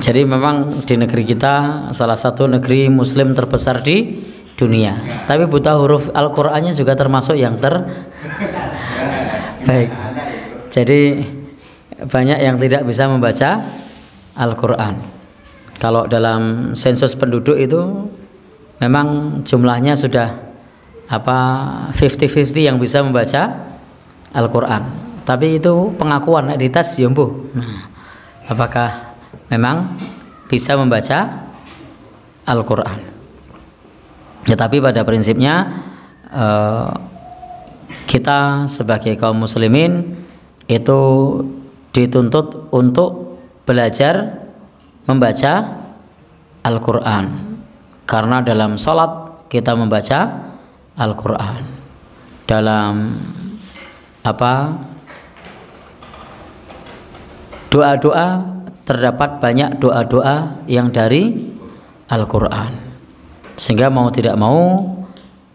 Jadi memang di negeri kita salah satu negeri muslim terbesar di dunia. Tapi buta huruf Al-Qur'annya juga termasuk yang terbaik. Jadi banyak yang tidak bisa membaca Al-Qur'an. Kalau dalam sensus penduduk itu memang jumlahnya sudah 50-50 yang bisa membaca Al-Qur'an. Tapi itu pengakuan di tes yombo. Apakah memang bisa membaca Al-Qur'an? Ya, tapi pada prinsipnya kita sebagai kaum muslimin itu dituntut untuk belajar membaca Al-Qur'an, karena dalam sholat kita membaca Al-Qur'an, dalam doa-doa terdapat banyak doa-doa yang dari Al-Qur'an, sehingga mau tidak mau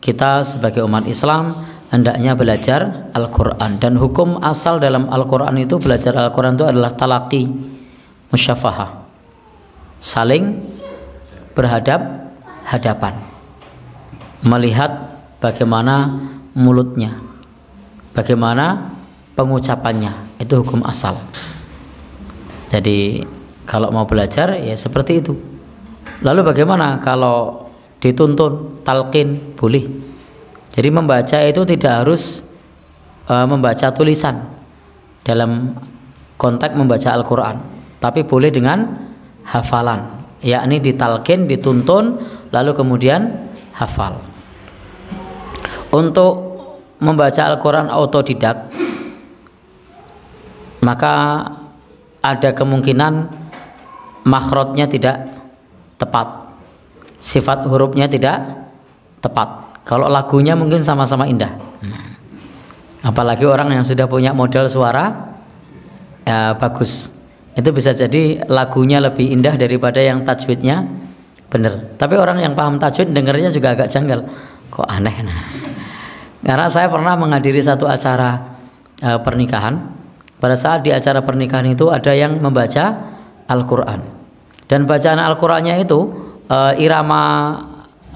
kita sebagai umat Islam hendaknya belajar Al-Qur'an. Dan hukum asal dalam Al-Qur'an itu, belajar Al-Qur'an itu adalah talaqi musyafahah, saling berhadap-hadapan, melihat bagaimana mulutnya, bagaimana pengucapannya, itu hukum asal. Jadi kalau mau belajar ya seperti itu. Lalu bagaimana kalau dituntun talqin? Boleh. Jadi membaca itu tidak harus membaca tulisan dalam konteks membaca Al-Qur'an, tapi boleh dengan hafalan, yakni ditalqin, dituntun, lalu kemudian hafal. Untuk membaca Al-Qur'an autodidak, maka ada kemungkinan makhrajnya tidak tepat, sifat hurufnya tidak tepat. Kalau lagunya mungkin sama-sama indah, apalagi orang yang sudah punya modal suara ya bagus, itu bisa jadi lagunya lebih indah daripada yang tajwidnya benar. Tapi orang yang paham tajwid dengarnya juga agak janggal, kok aneh. Karena saya pernah menghadiri satu acara pernikahan. Pada saat di acara pernikahan itu ada yang membaca Al-Qur'an, dan bacaan Al-Qur'annya itu irama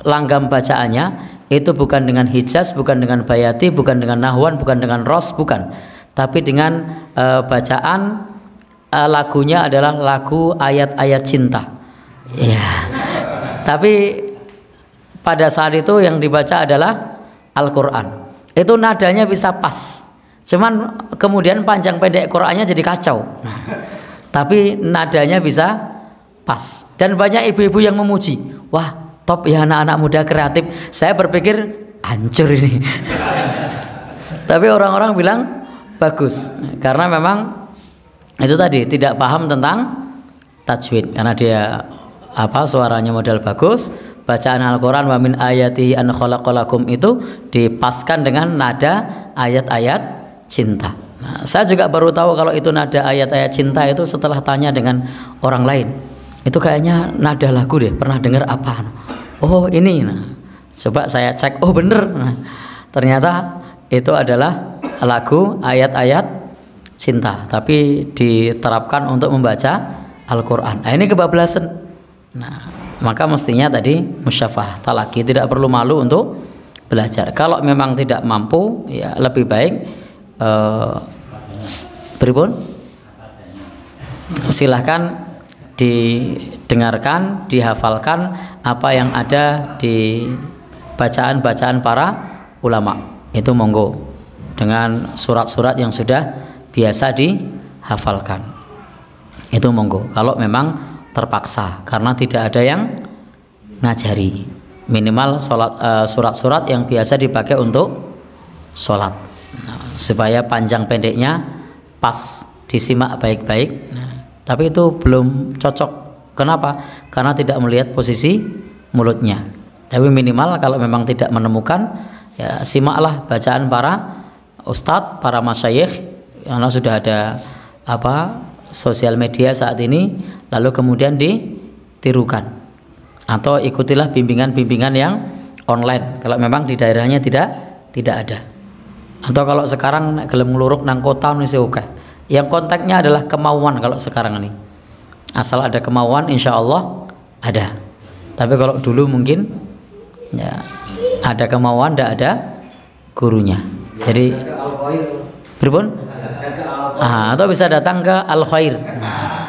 langgam bacaannya itu bukan dengan hijaz, bukan dengan bayati, bukan dengan nahwan, bukan dengan ros, bukan, tapi dengan bacaan lagunya adalah lagu ayat-ayat cinta. Ya. Tapi pada saat itu yang dibaca adalah Al-Qur'an. Itu nadanya bisa pas. Cuman kemudian panjang pendek Qur'annya jadi kacau. Tapi nadanya bisa pas. Dan banyak ibu-ibu yang memuji. Wah, top ya anak-anak muda kreatif. Saya berpikir hancur ini. Tapi orang-orang bilang bagus. Karena memang itu tadi tidak paham tentang tajwid. Karena dia suaranya modal bagus. Bacaan Al-Qur'an wa min ayatihi an khalaqalakum itu dipaskan dengan nada ayat-ayat cinta. Nah, saya juga baru tahu kalau itu nada ayat-ayat cinta itu setelah tanya dengan orang lain. Itu kayaknya nada lagu deh, pernah dengar apa? Oh ini. Nah, coba saya cek, oh bener. Nah, ternyata itu adalah lagu ayat-ayat cinta, tapi diterapkan untuk membaca Al-Qur'an. Nah, ini kebablasan. Nah, maka mestinya tadi musyafah, talaqi, tidak perlu malu untuk belajar. Kalau memang tidak mampu, ya lebih baik pripun? Silahkan didengarkan, dihafalkan apa yang ada di bacaan-bacaan para ulama. Itu monggo, dengan surat-surat yang sudah biasa dihafalkan. Itu monggo. Kalau memang terpaksa, karena tidak ada yang ngajari. Minimal surat-surat yang biasa dipakai untuk sholat. Supaya panjang pendeknya pas, disimak baik-baik. Tapi itu belum cocok. Kenapa? Karena tidak melihat posisi mulutnya. Tapi minimal kalau memang tidak menemukan, ya simaklah bacaan para ustadz, para masyayikh, karena sudah ada sosial media saat ini. Lalu kemudian ditirukan, atau ikutilah bimbingan-bimbingan yang online kalau memang di daerahnya tidak ada. Atau kalau sekarang gelem ngluruk nang kota wis oke. Yang kontaknya adalah kemauan kalau sekarang ini. Asal ada kemauan, insya Allah ada. Tapi kalau dulu mungkin ya ada kemauan, tidak ada gurunya. Jadi berpun, atau bisa datang ke Al Khair. Nah,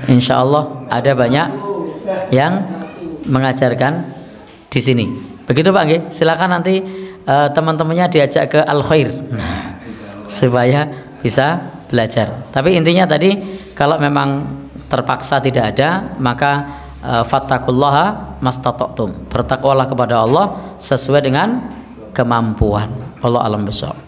insya Allah ada banyak yang mengajarkan di sini. Begitu Pak nggih. Silakan nanti teman-temannya diajak ke Al Khair. Nah, supaya bisa belajar. Tapi intinya tadi kalau memang terpaksa tidak ada, maka fattaqullaha mastata'tum. Bertakwalah kepada Allah sesuai dengan kemampuan. Wallahu a'lam bishawab.